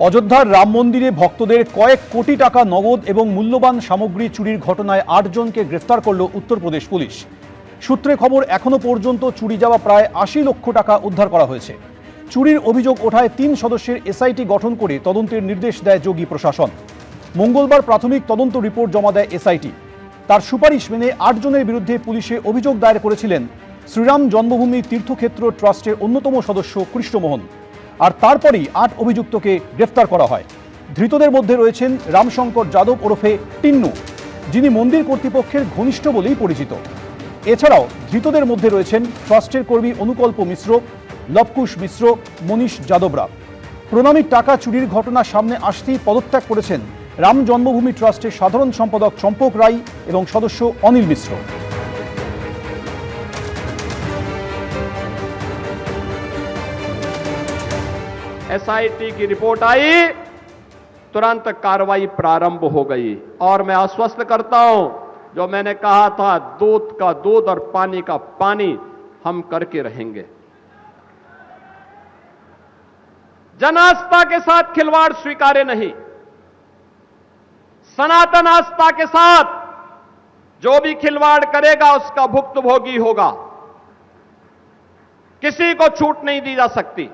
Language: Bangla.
অযোধ্যার রাম মন্দিরে ভক্তদের কয়েক কোটি টাকা নগদ এবং মূল্যবান সামগ্রী চুরির ঘটনায় ৮ জনকে গ্রেফতার করল উত্তরপ্রদেশ পুলিশ। সূত্রে খবর, এখনো পর্যন্ত চুরি যাওয়া প্রায় ৮০ লক্ষ টাকা উদ্ধার করা হয়েছে। চুরির অভিযোগ ওঠায় ৩ সদস্যের এসআইটি গঠন করে তদন্তের নির্দেশ দেয় যোগী প্রশাসন। মঙ্গলবার প্রাথমিক তদন্ত রিপোর্ট জমা দেয় এসআইটি। তার সুপারিশ মেনে ৮ জনের বিরুদ্ধে পুলিশে অভিযোগ দায়ের করেছিলেন শ্রীরাম জন্মভূমি তীর্থক্ষেত্র ট্রাস্টের অন্যতম সদস্য কৃষ্ণমোহন। আর তারপরই ৮ অভিযুক্তকে গ্রেফতার করা হয়। ধৃতদের মধ্যে রয়েছেন রামশঙ্কর যাদব ওরফে টিন্নু, যিনি মন্দির কর্তৃপক্ষের ঘনিষ্ঠ বলেই পরিচিত। এছাড়াও ধৃতদের মধ্যে রয়েছেন ট্রাস্টের কর্মী অনুকল্প মিশ্র, লবকুশ মিশ্র, মনীষ যাদবরা। প্রণামীর টাকা চুরির ঘটনা সামনে আসতেই পদত্যাগ করেছেন রাম জন্মভূমি ট্রাস্টের সাধারণ সম্পাদক চম্পক রায় এবং সদস্য অনিল মিশ্র। एसआईटी की रिपोर्ट आई, तुरंत कार्रवाई प्रारंभ हो गई और मैं आश्वस्त करता हूं, जो मैंने कहा था दूध का दूध और पानी का पानी हम करके रहेंगे। जन आस्था के साथ खिलवाड़ स्वीकार्य नहीं। सनातन आस्था के साथ जो भी खिलवाड़ करेगा उसका भुक्तभोगी होगा। किसी को छूट नहीं दी जा सकती।